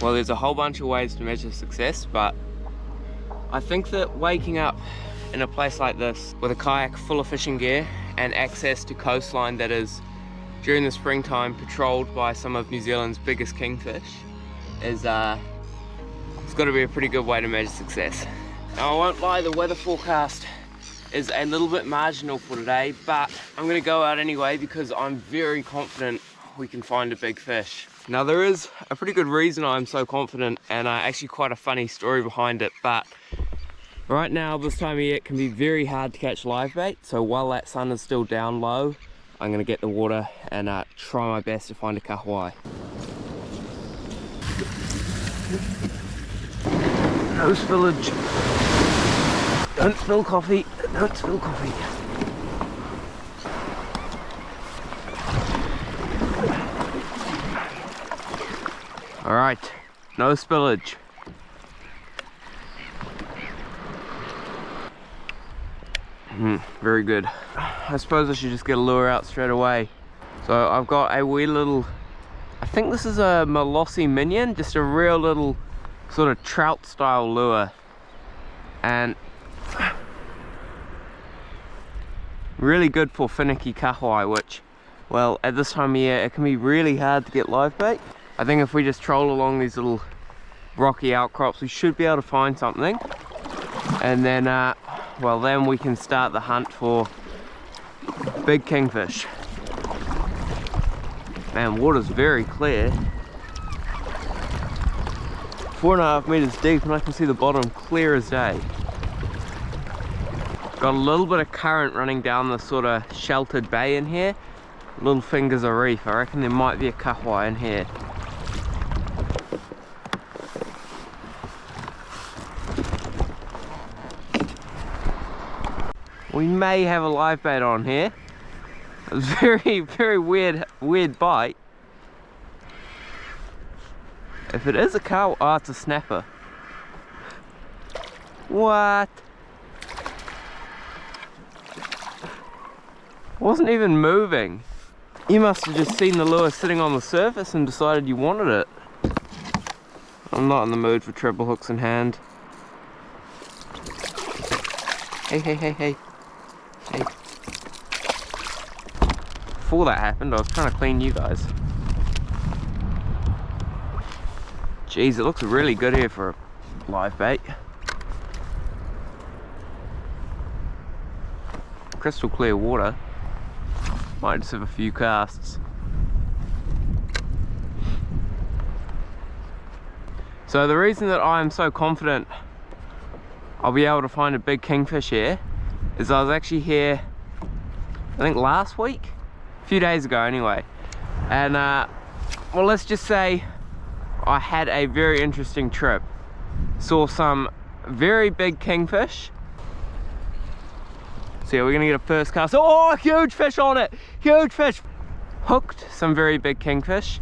Well, there's a whole bunch of ways to measure success, but I think that waking up in a place like this with a kayak full of fishing gear and access to coastline that is, during the springtime, patrolled by some of New Zealand's biggest kingfish is, it's got to be a pretty good way to measure success. Now, I won't lie, the weather forecast is a little bit marginal for today, but I'm going to go out anyway because I'm very confident we can find a big fish. Now, there is a pretty good reason I'm so confident, and actually quite a funny story behind it, but right now, this time of year, it can be very hard to catch live bait, so while that sun is still down low, I'm going to get the water and try my best to find a kahawai. No spillage. Don't spill coffee. Don't spill coffee. Alright, no spillage. Very good. I suppose I should just get a lure out straight away. So I've got a wee little, I think this is a Molossi Minion, just a real little sort of trout style lure. And really good for finicky kahawai, which, well, at this time of year, it can be really hard to get live bait. I think if we just troll along these little rocky outcrops, we should be able to find something. And then, well, then we can start the hunt for big kingfish. Man, water's very clear. 4.5 meters deep, and I can see the bottom clear as day. Got a little bit of current running down this sort of sheltered bay in here. Little fingers of reef. I reckon there might be a kahawai in here. We may have a live bait on here. It was very weird bite. If it is a cow, oh, it's a snapper. What? Wasn't even moving. You must have just seen the lure sitting on the surface and decided you wanted it. I'm not in the mood for treble hooks in hand. Hey. Before that happened, I was trying to clean you guys. Jeez, it looks really good here for a live bait. Crystal clear water. Might just have a few casts. So the reason that I'm so confident I'll be able to find a big kingfish here is I was actually here, I think last week? A few days ago anyway. And well, let's just say I had a very interesting trip. Saw some very big kingfish. So yeah, we're gonna get a first cast. Oh, huge fish on it! Huge fish! Hooked some very big kingfish.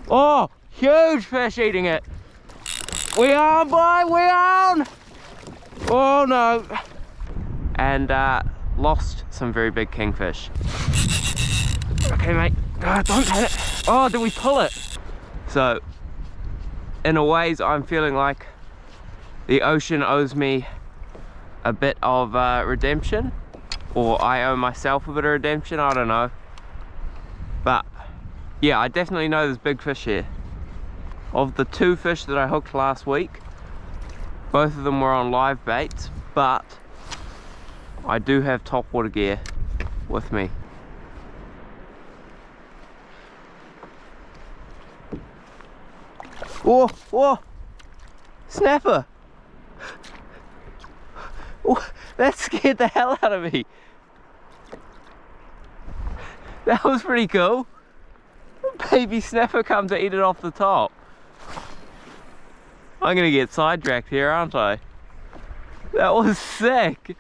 Oh, huge fish eating it! We on, boy, we on! Oh no! And lost some very big kingfish. Okay, mate. Oh, don't hit it. Oh, did we pull it? So, in a ways, I'm feeling like the ocean owes me a bit of redemption, or I owe myself a bit of redemption, I don't know. But yeah, I definitely know there's big fish here. Of the 2 fish that I hooked last week, both of them were on live baits, but I do have topwater gear with me. Oh, snapper! Oh, that scared the hell out of me. That was pretty cool. Baby snapper come to eat it off the top. I'm gonna get sidetracked here, aren't I? That was sick.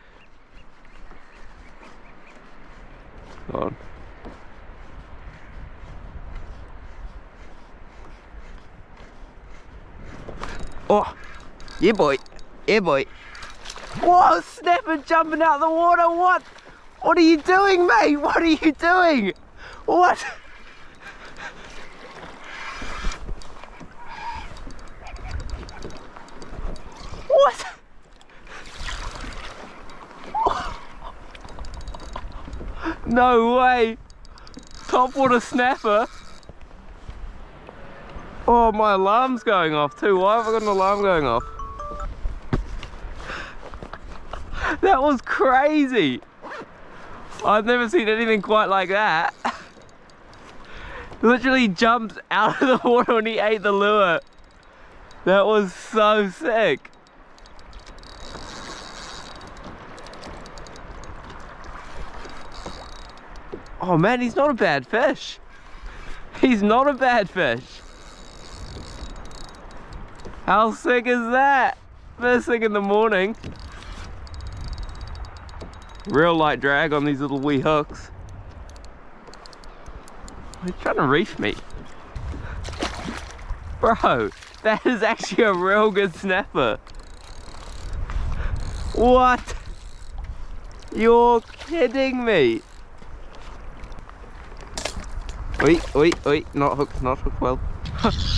Hold on. Oh, yeah boy, yeah boy. Whoa, snapper jumping out the water, what? What are you doing, mate? What are you doing? What? No way! Topwater snapper! Oh, my alarm's going off too. Why have I got an alarm going off? That was crazy! I've never seen anything quite like that. Literally jumped out of the water when he ate the lure. That was so sick. Oh man, he's not a bad fish. He's not a bad fish. How sick is that? First thing in the morning. Real light drag on these little wee hooks. He's trying to reef me. Bro, that is actually a real good snapper. What? You're kidding me. Oi, not hooked well.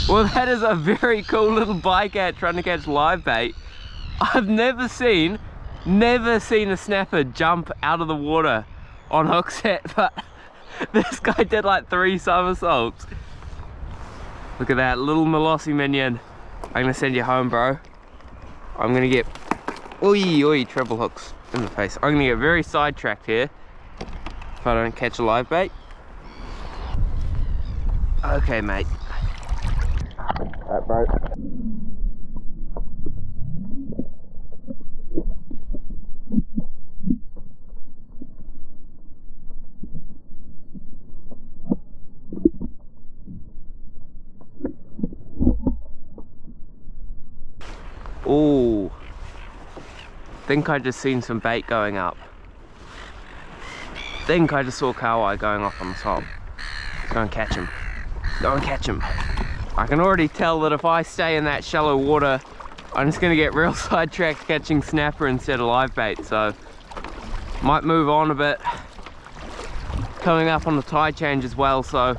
Well, that is a very cool little bycatch trying to catch live bait. I've never seen a snapper jump out of the water on hook set, but this guy did like 3 somersaults. Look at that little molossi minion. I'm gonna send you home, bro. I'm gonna get treble hooks in the face. I'm gonna get very sidetracked here if I don't catch a live bait. Okay, mate. Alright, bro. Oh, think I just seen some bait going up. Think I just saw Kayak going off on the top. Go and catch him. Go and catch him. I can already tell that if I stay in that shallow water, I'm just gonna get real sidetracked catching snapper instead of live bait, so might move on a bit. Coming up on the tide change as well, so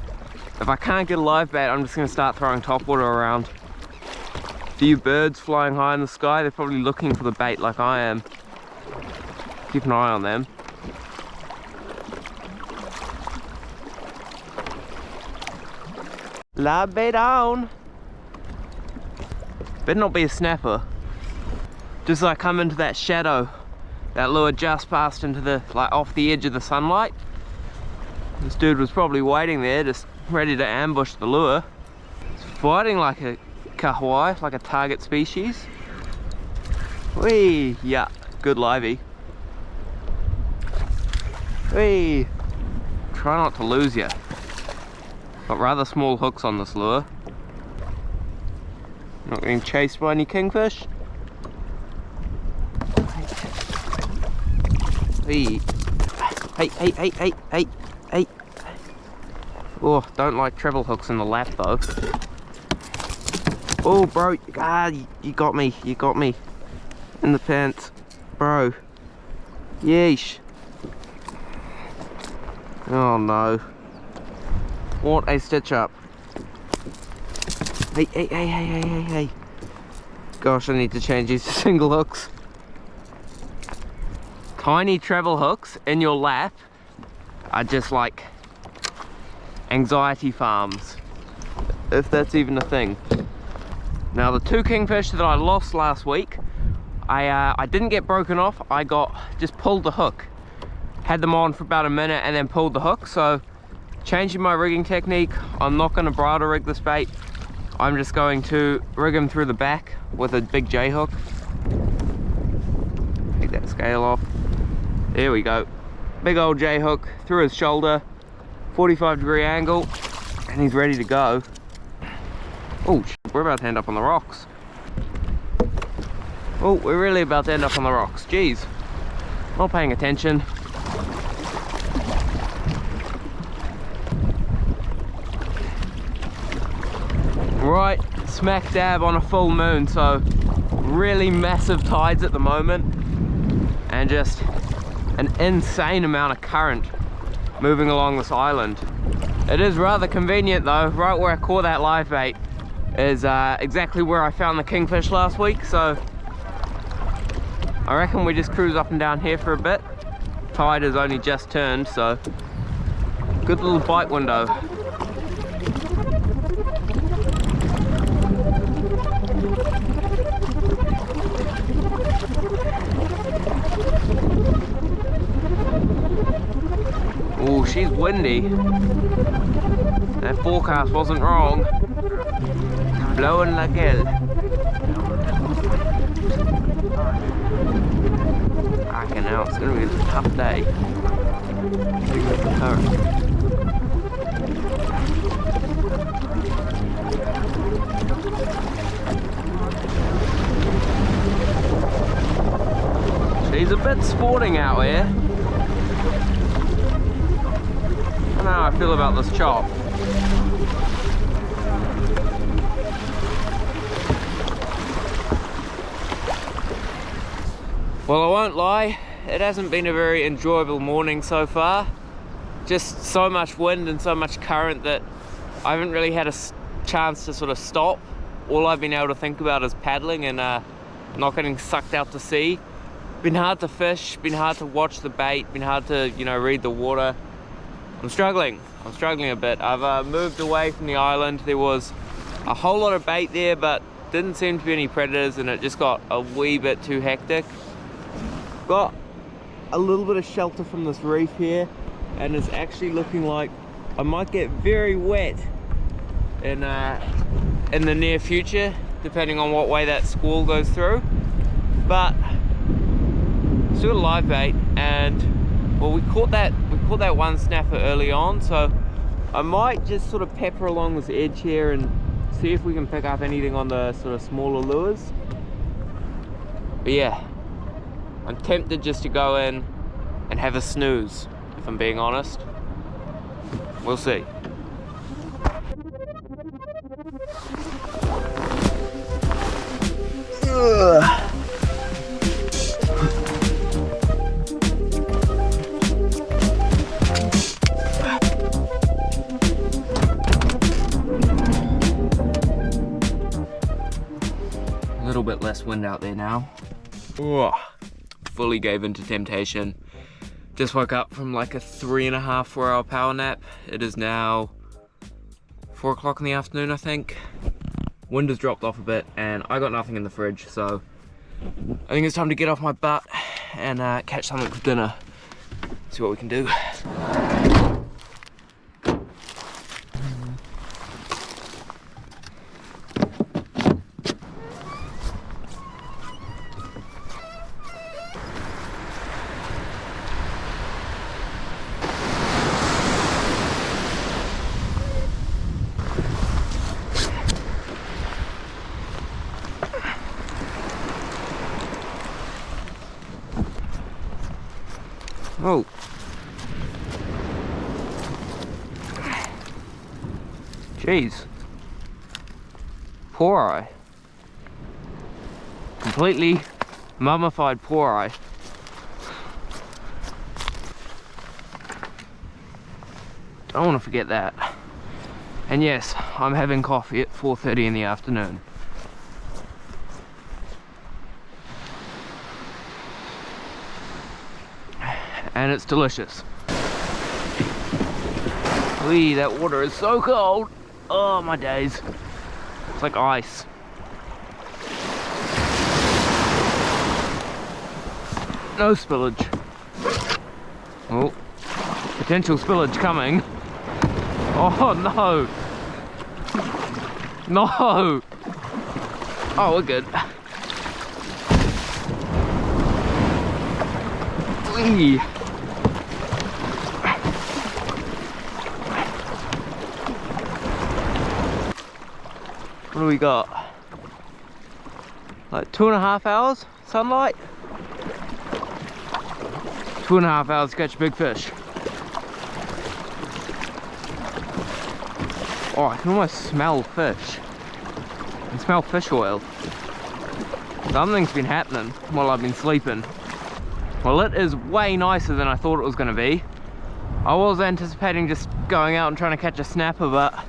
if I can't get a live bait, I'm just gonna start throwing topwater around. Few birds flying high in the sky, they're probably looking for the bait like I am. Keep an eye on them. Live bait down. Better not be a snapper. Just like come into that shadow, that lure just passed into the, like off the edge of the sunlight. This dude was probably waiting there, just ready to ambush the lure. It's fighting like a kahawai, like a target species. Whee, yeah, good livey. Whee, try not to lose you. Got rather small hooks on this lure. Not getting chased by any kingfish. Hey, hey. Oh, don't like treble hooks in the lap though. Oh, bro, you got me in the pants, bro. Yeesh. Oh no. What a stitch up. Hey. Gosh, I need to change these to single hooks. Tiny treble hooks in your lap are just like anxiety farms, if that's even a thing. Now the 2 kingfish that I lost last week, I didn't get broken off. I just pulled the hook. Had them on for about a minute and then pulled the hook. So changing my rigging technique, I'm not going to bridle rig this bait. I'm just going to rig him through the back with a big J hook. Take that scale off. There we go. Big old J hook through his shoulder, 45-degree angle, and he's ready to go. Oh, we're about to end up on the rocks. Oh, we're really about to end up on the rocks. Jeez, not paying attention. Right, smack dab on a full moon, so really massive tides at the moment, and just an insane amount of current moving along this island. It is rather convenient though. Right where I caught that live bait is exactly where I found the kingfish last week, so I reckon we just cruise up and down here for a bit. Tide has only just turned, so Good little bike window. Oh, she's windy. That forecast wasn't wrong. Blowing like hell. Fucking hell, it's gonna be a tough day. She's a bit sporting out here. I don't know how I feel about this chop. Well, I won't lie, it hasn't been a very enjoyable morning so far. Just so much wind and so much current that I haven't really had a chance to sort of stop. All I've been able to think about is paddling and not getting sucked out to sea. Been hard to fish, been hard to watch the bait, been hard to, you know, read the water. I'm struggling a bit. I've moved away from the island. There was a whole lot of bait there, but didn't seem to be any predators, and it just got a wee bit too hectic. Got a little bit of shelter from this reef here, and it's actually looking like I might get very wet in the near future, depending on what way that squall goes through. But still a live bait, and well, we caught that one snapper early on, so I might just sort of pepper along this edge here and see if we can pick up anything on the sort of smaller lures. But yeah, I'm tempted just to go in and have a snooze, if I'm being honest. We'll see. Ugh. A little bit less wind out there now. Ugh. Fully gave into temptation. Just woke up from like a 3.5, 4 hour power nap. It is now 4 o'clock in the afternoon, I think. Wind has dropped off a bit and I got nothing in the fridge, so I think it's time to get off my butt and catch something for dinner. See what we can do. Oh. Jeez. Poor eye. Completely mummified poor eye. Don't want to forget that. And yes, I'm having coffee at 4:30 in the afternoon. And it's delicious. Wee, that water is so cold. Oh my days. It's like ice. No spillage. Oh, potential spillage coming. Oh no. No. Oh, we're good. Wee. What do we got? Like 2.5 hours sunlight? 2.5 hours to catch a big fish. Oh, I can almost smell fish. I can smell fish oil. Something's been happening while I've been sleeping. Well, it is way nicer than I thought it was going to be. I was anticipating just going out and trying to catch a snapper, but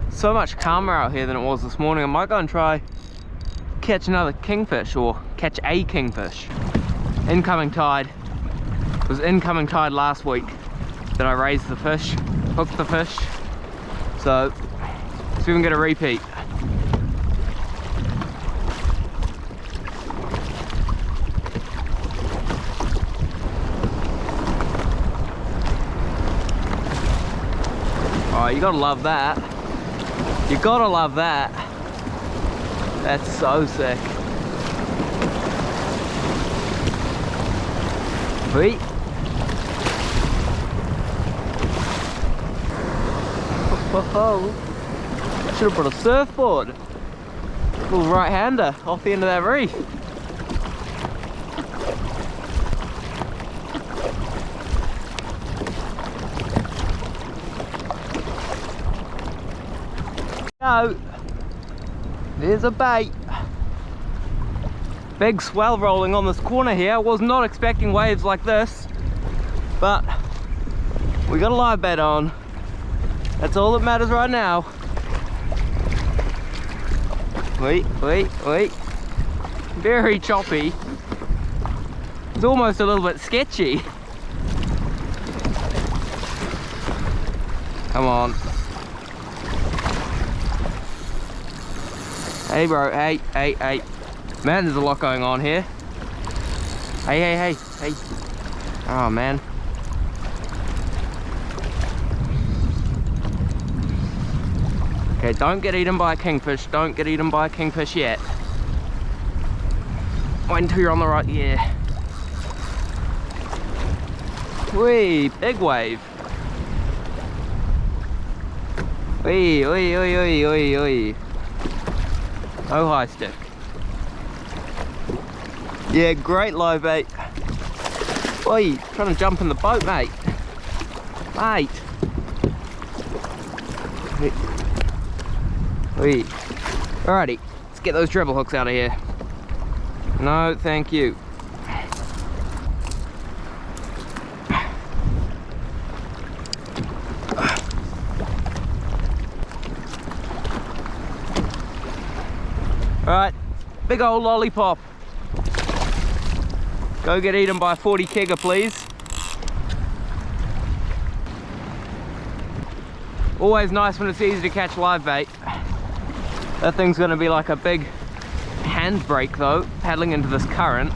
so much calmer out here than it was this morning. I might go and try catch another kingfish, or catch a kingfish. Incoming tide. It was incoming tide last week. that I raised the fish, hooked the fish. So let's see if we can get a repeat. Oh, you gotta love that. You gotta love that. That's so sick. Sweet. Oh, should have brought a surfboard. Little right-hander off the end of that reef. Go. There's a bait. Big swell rolling on this corner here. I was not expecting waves like this, but we got a live bait on. That's all that matters right now. Wait. Very choppy. It's almost a little bit sketchy. Come on. Hey bro, hey. Man, there's a lot going on here. Hey. Oh man. Okay, don't get eaten by a kingfish. Don't get eaten by a kingfish yet. Wait until you're on the right, yeah. Whee, big wave. Whee. Oh, high stick. Yeah, great live bait. Oi, trying to jump in the boat, mate. Mate. Oi. Alrighty, let's get those treble hooks out of here. No, thank you. Alright, big old lollipop. Go get eaten by a 40 kegger, please. Always nice when it's easy to catch live bait. That thing's gonna be like a big handbrake though, paddling into this current.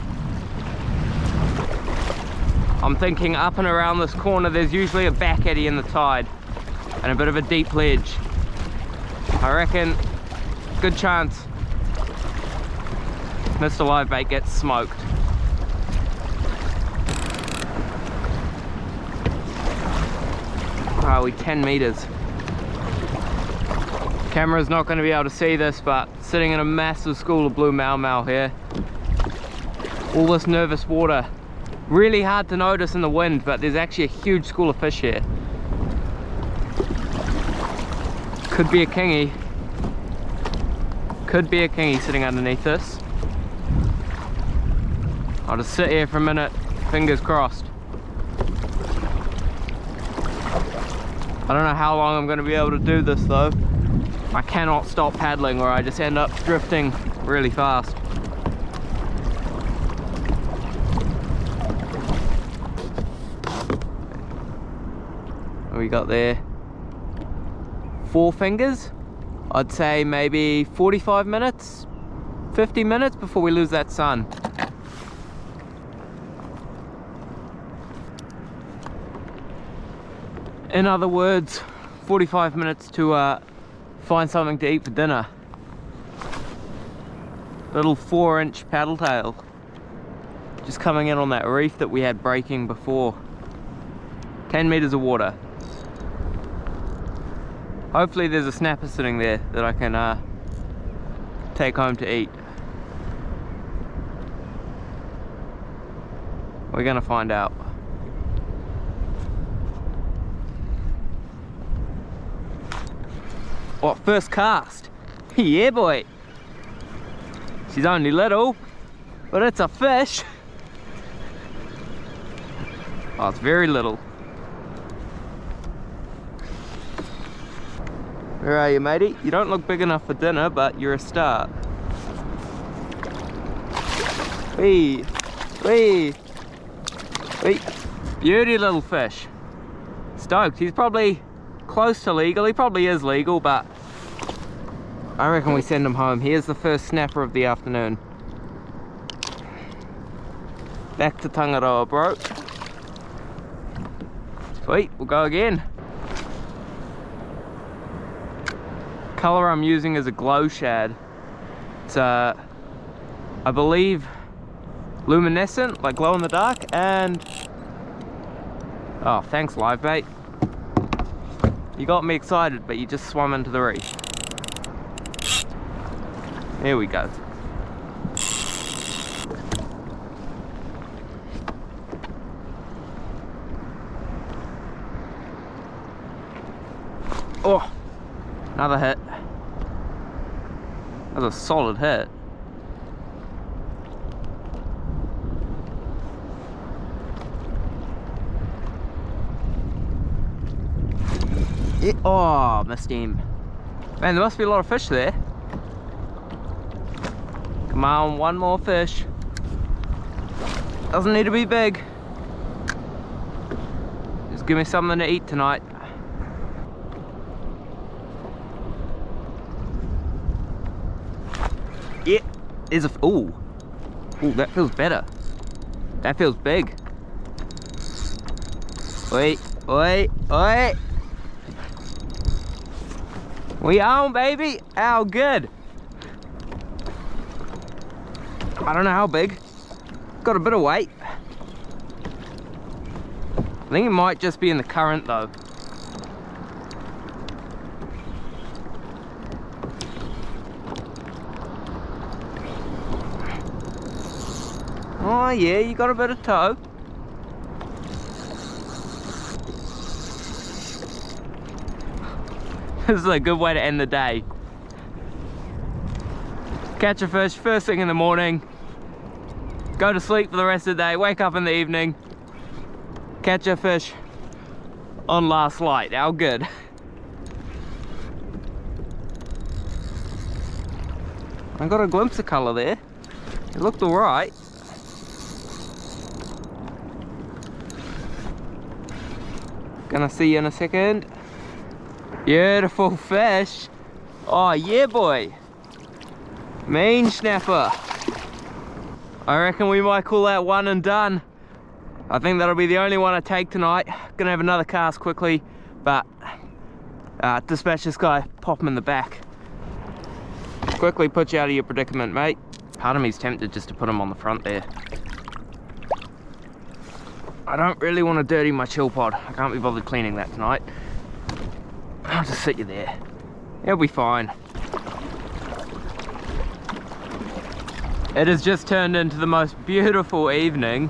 I'm thinking up and around this corner there's usually a back eddy in the tide and a bit of a deep ledge. I reckon, good chance Mr. Live Bait gets smoked. Are we 10 meters? Camera's not going to be able to see this, but sitting in a massive school of blue mau mau here. All this nervous water. Really hard to notice in the wind, but there's actually a huge school of fish here. Could be a kingy. Could be a kingy sitting underneath this. I'll just sit here for a minute, fingers crossed. I don't know how long I'm going to be able to do this though. I cannot stop paddling or I just end up drifting really fast. What we got there? 4 fingers? I'd say maybe 45 minutes, 50 minutes before we lose that sun. In other words, 45 minutes to find something to eat for dinner. Little 4-inch paddle tail. Just coming in on that reef that we had breaking before. 10 meters of water. Hopefully there's a snapper sitting there that I can take home to eat. We're gonna find out. What, first cast? Yeah boy. She's only little, but it's a fish. Oh, it's very little. Where are you, matey? You don't look big enough for dinner, but you're a start. Wee, wee, wee. Beauty little fish. stoked. He's probably close to legal. He probably is legal, but I reckon we send him home. Here's the first snapper of the afternoon. Back to Tangaroa, bro. Sweet, we'll go again. Color I'm using is a glow shad. It's I believe luminescent, like glow in the dark, and oh, thanks live bait. You got me excited, but you just swam into the reef. Here we go. Oh, another hit. That's a solid hit. Oh, missed him. Man, there must be a lot of fish there. Come on, one more fish. Doesn't need to be big. Just give me something to eat tonight. Yeah, there's a, ooh, that feels better. That feels big. Wait, wait, wait. We on, baby. How good. I don't know how big. Got a bit of weight. I think it might just be in the current though. Oh yeah, you got a bit of toe. This is a good way to end the day. Catch a fish first thing in the morning, go to sleep for the rest of the day, wake up in the evening, catch a fish on last light. How good. I got a glimpse of colour there. It looked alright. Gonna see you in a second. Beautiful fish. Oh yeah, boy. Mean snapper. I reckon we might call that one and done. I think that'll be the only one I take tonight. Gonna have another cast quickly, but dispatch this guy, pop him in the back. Quickly put you out of your predicament, mate. Part of me's tempted just to put him on the front there. I don't really want to dirty my chill pod. I can't be bothered cleaning that tonight. I'll just sit you there. It'll be fine. It has just turned into the most beautiful evening.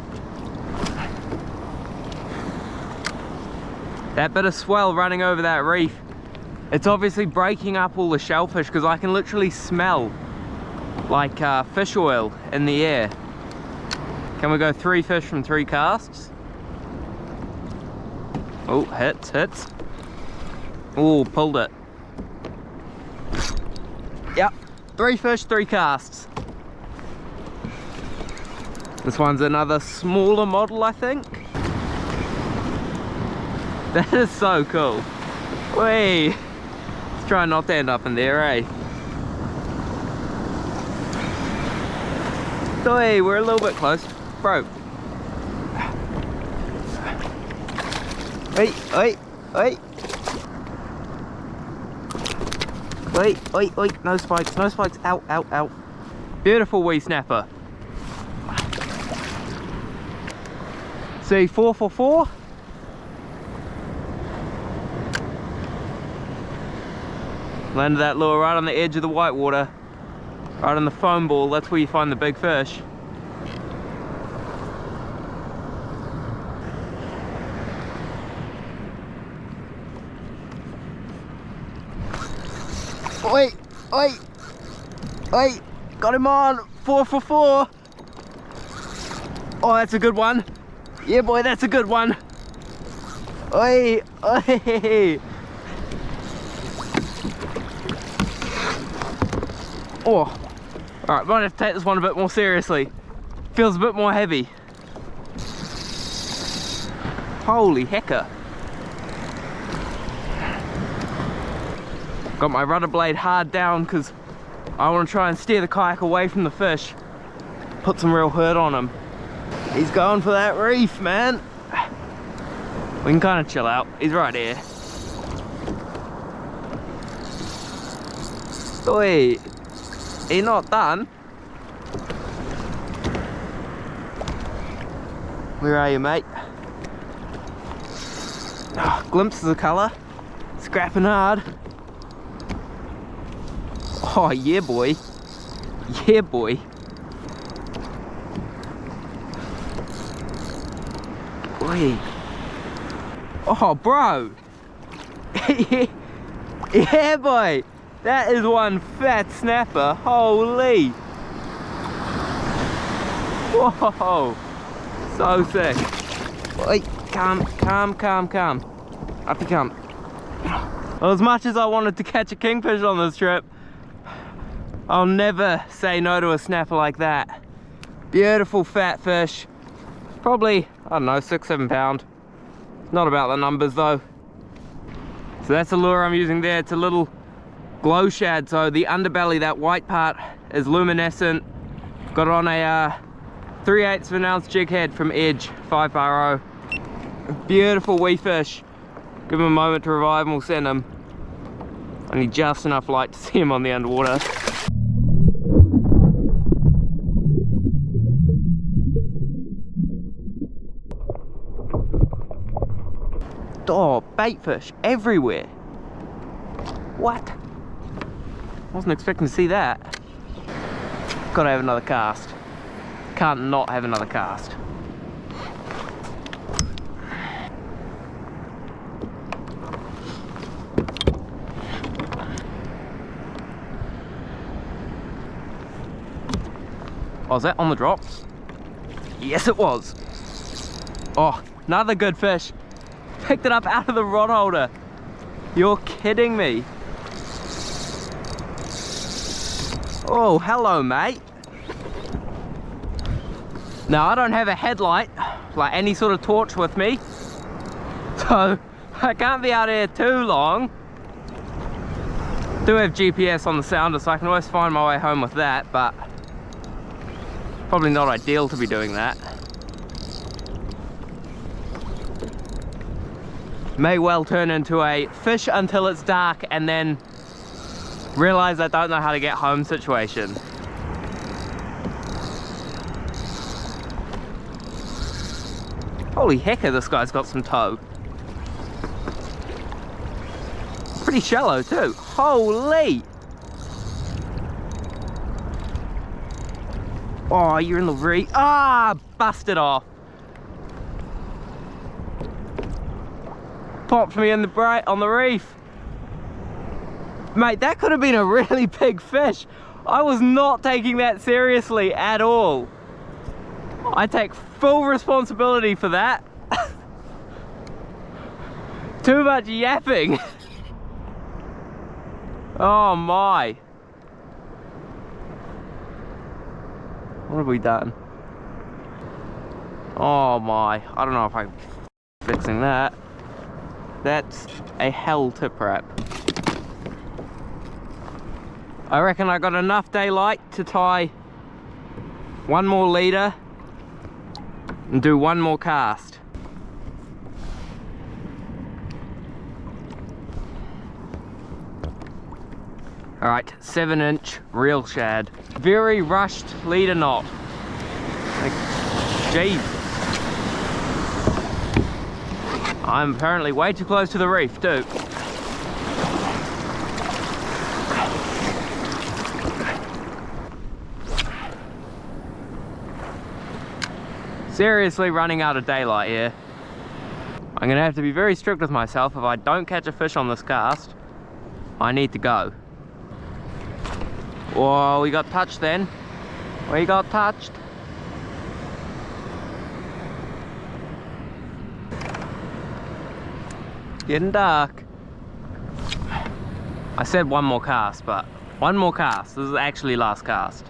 That bit of swell running over that reef, it's obviously breaking up all the shellfish because I can literally smell like fish oil in the air. Can we go 3 fish from 3 casts? Oh, hits, hits. Oh, pulled it. Yep, 3 fish, 3 casts. This one's another smaller model, I think. That is so cool. Whee! Let's try not to end up in there, eh? Hey, we're a little bit close. Bro. Wait, wait, wait. Wait, wait, wait, no spikes, out, out, out. Beautiful wee snapper. See, 4 for 4. Landed that lure right on the edge of the whitewater, right on the foam ball. That's where you find the big fish. Wait, wait, wait, got him on, 4 for 4. Oh, that's a good one. Yeah, boy, that's a good one. Oi, oi. Oh, all right, might have to take this one a bit more seriously. Feels a bit more heavy. Holy hecker. Got my rudder blade hard down because I want to try and steer the kayak away from the fish. Put some real hurt on him. He's going for that reef, man. We can kind of chill out. He's right here. Wait, he's not done. Where are you, mate? Oh, glimpses of colour. Scrapping hard. Oh, yeah, boy. Yeah, boy. Boy. Oh, bro. Yeah, boy. That is one fat snapper. Holy. Whoa. So sick. Wait, calm. Up you come. Well, as much as I wanted to catch a kingfish on this trip, I'll never say no to a snapper like that. Beautiful fat fish. Probably, I don't know, 6-7 pound. Not about the numbers though. So that's the lure I'm using there. It's a little glow shad. So the underbelly, that white part, is luminescent. Got it on a 3/8 of an ounce jig head from Edge 5-bar 0. Beautiful wee fish. Give him a moment to revive and we'll send him. I need just enough light to see him on the underwater. Oh, bait fish everywhere. What? Wasn't expecting to see that. Gotta have another cast. Can't not have another cast. Oh, was that on the drop? Yes, it was. Oh, another good fish. Picked it up out of the rod holder. You're kidding me. Oh, hello, mate. Now, I don't have a headlight, like any sort of torch with me, so I can't be out here too long. Do have GPS on the sounder, so I can always find my way home with that, but probably not ideal to be doing that. May well turn into a fish until it's dark and then realize I don't know how to get home situation. Holy hecker, this guy's got some toe. Pretty shallow too. Holy! Oh, you're in the reef. Ah, busted off. Popped me in the on the reef. Mate, that could have been a really big fish. I was not taking that seriously at all. I take full responsibility for that. Too much yapping. Oh my. What have we done? Oh my. I don't know if I'm fixing that. That's a hell tip wrap. I reckon I got enough daylight to tie one more leader and do one more cast. Alright, 7-inch reel shad. Very rushed leader knot. Like, jeez. I'm apparently way too close to the reef too. Seriously running out of daylight here. I'm gonna have to be very strict with myself. If I don't catch a fish on this cast, I need to go. Whoa, we got touched then. We got touched. Getting dark. I said one more cast, but one more cast. This is actually last cast.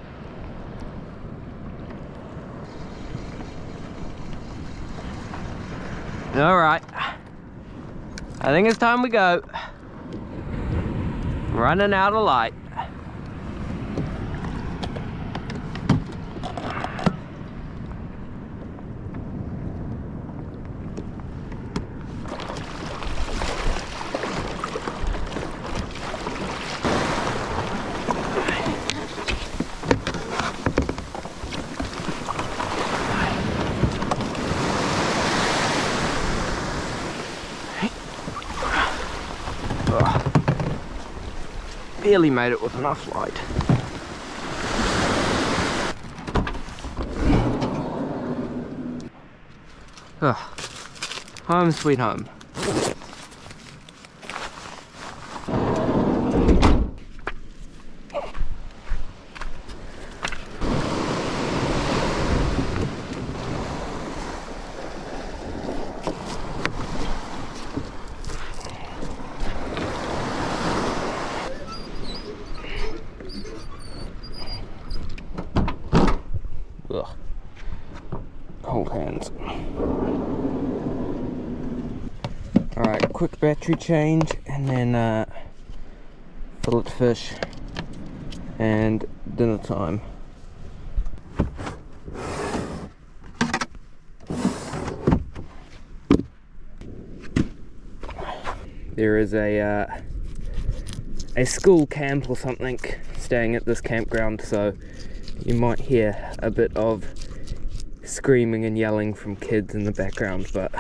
All right. I think it's time we go. Running out of light. Barely made it with enough light. Home sweet home. Ugh. Cold hands. Alright, quick battery change and then fillet fish and dinner time. There is a school camp or something staying at this campground, so you might hear a bit of screaming and yelling from kids in the background, but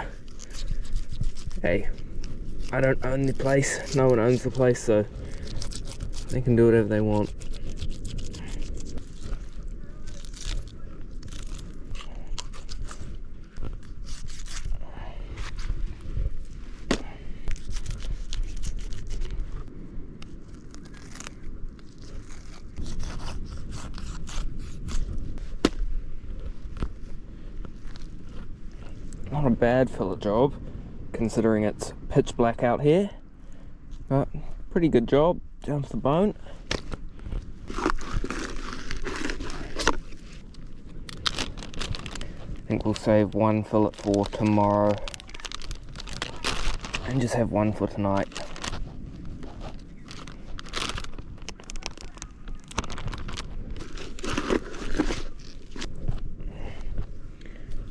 hey, I don't own the place, no one owns the place, so they can do whatever they want. Not a bad fillet job, considering it's pitch black out here, but pretty good job, down to the bone. I think we'll save one fillet for tomorrow and just have one for tonight.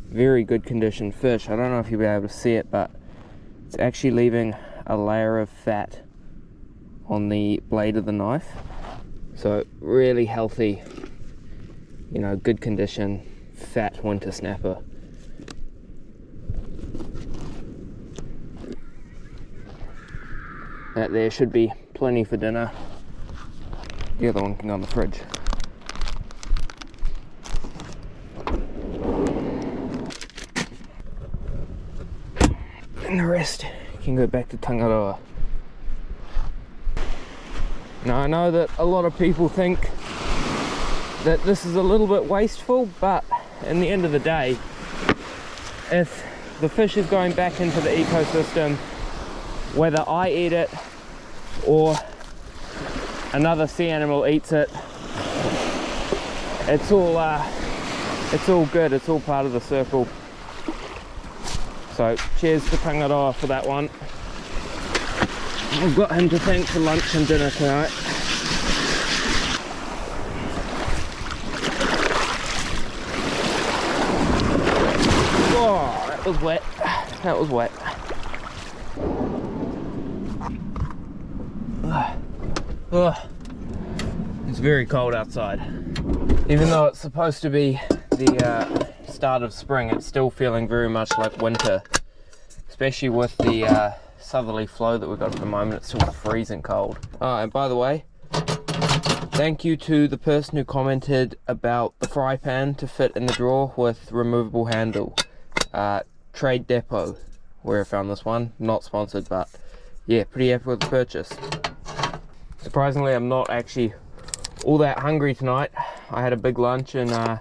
Very good condition fish. I don't know if you'll be able to see it, but it's actually leaving a layer of fat on the blade of the knife. So really healthy, you know, good condition, fat winter snapper. That there should be plenty for dinner. The other one can go in the fridge. And the rest can go back to Tangaroa. Now I know that a lot of people think that this is a little bit wasteful, but in the end of the day, if the fish is going back into the ecosystem, whether I eat it or another sea animal eats it, it's all good, it's all part of the circle. So cheers to Tangaroa for that one. I've got him to thank for lunch and dinner tonight. Oh, that was wet. That was wet. It's very cold outside. Even though it's supposed to be the start of spring, it's still feeling very much like winter, especially with the southerly flow that we've got at the moment. It's still freezing cold. And by the way, thank you to the person who commented about the fry pan to fit in the drawer with removable handle. Trade Depot, where I found this one. Not sponsored, but yeah, pretty happy with the purchase. Surprisingly, I'm not actually all that hungry tonight. I had a big lunch and I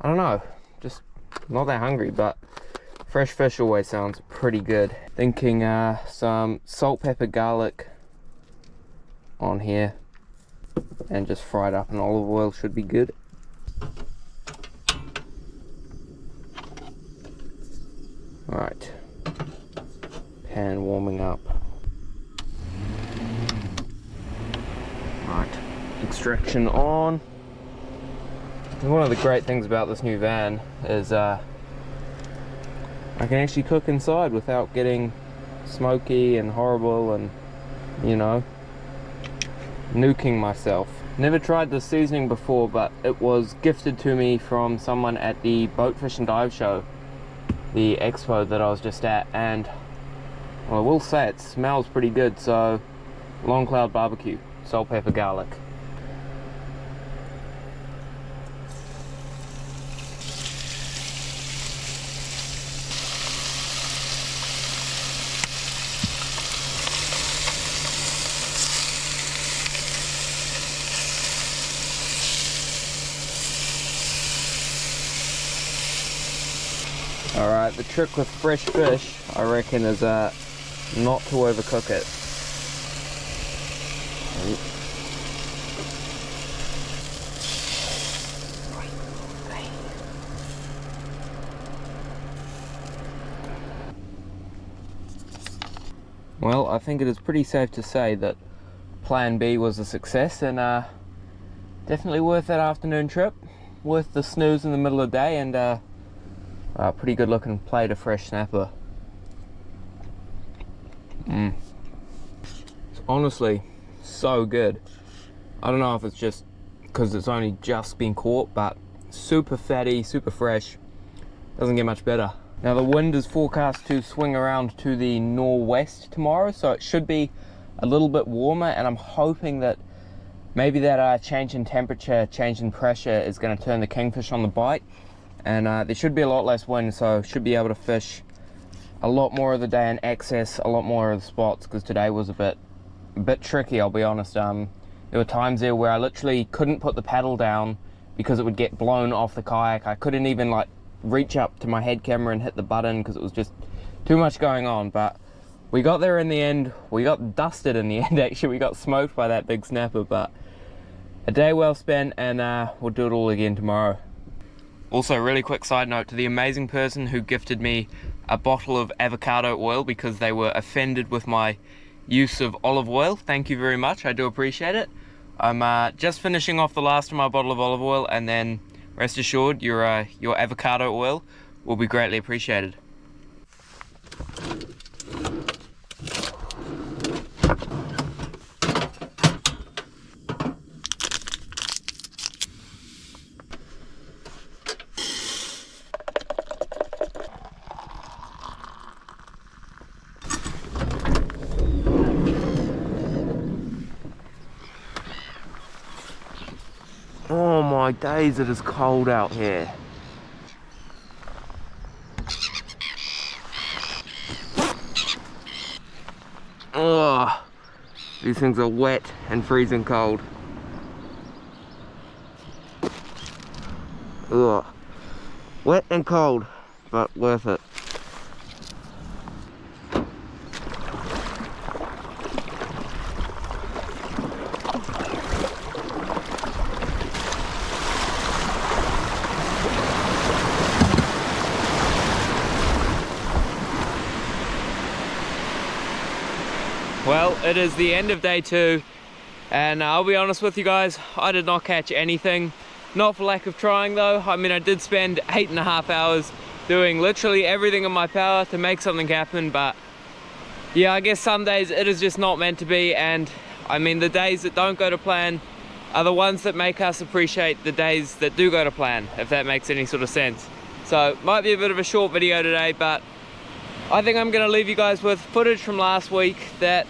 don't know, just not that hungry, but fresh fish always sounds pretty good. Thinking some salt, pepper, garlic on here and just fried up in olive oil should be good. Alright, pan warming up. restriction on. And one of the great things about this new van is I can actually cook inside without getting smoky and horrible and, you know, nuking myself. Never tried this seasoning before, but it was gifted to me from someone at the Boatfish and Dive show, the expo that I was just at, and well, I will say it smells pretty good. So Long Cloud barbecue, salt, pepper, garlic. Alright, the trick with fresh fish, I reckon, is not to overcook it. Well, I think it is pretty safe to say that Plan B was a success, and definitely worth that afternoon trip, worth the snooze in the middle of the day, and pretty good looking plate of fresh snapper. It's honestly so good. I don't know if it's just because it's only just been caught, but super fatty, super fresh. Doesn't get much better. Now the wind is forecast to swing around to the northwest tomorrow, so it should be a little bit warmer, and I'm hoping that maybe that change in temperature, change in pressure is going to turn the kingfish on the bite, and there should be a lot less wind, so should be able to fish a lot more of the day and access a lot more of the spots, because today was a bit tricky, I'll be honest. There were times there where I literally couldn't put the paddle down because it would get blown off the kayak. I couldn't even like reach up to my head camera and hit the button because it was just too much going on. But we got there in the end. We got dusted in the end, actually. We got smoked by that big snapper, but a day well spent, and we'll do it all again tomorrow. Also, really quick side note to the amazing person who gifted me a bottle of avocado oil because they were offended with my use of olive oil. Thank you very much, I do appreciate it. I'm just finishing off the last of my bottle of olive oil, and then rest assured your avocado oil will be greatly appreciated. Oh my days, it is cold out here. Oh, these things are wet and freezing cold. Ugh. Wet and cold, but worth it. Well, it is the end of day 2, and I'll be honest with you guys, I did not catch anything. Not for lack of trying though. I mean, I did spend 8.5 hours doing literally everything in my power to make something happen, but yeah, I guess some days it is just not meant to be, and I mean, the days that don't go to plan are the ones that make us appreciate the days that do go to plan, if that makes any sort of sense. So, might be a bit of a short video today, but I think I'm going to leave you guys with footage from last week that,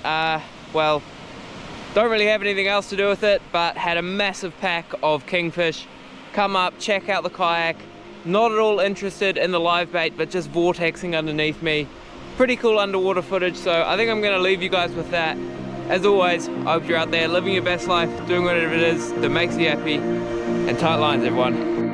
well, don't really have anything else to do with it, but had a massive pack of kingfish come up, check out the kayak, not at all interested in the live bait, but just vortexing underneath me. Pretty cool underwater footage, so I think I'm going to leave you guys with that. As always, I hope you're out there living your best life, doing whatever it is that makes you happy, and tight lines, everyone.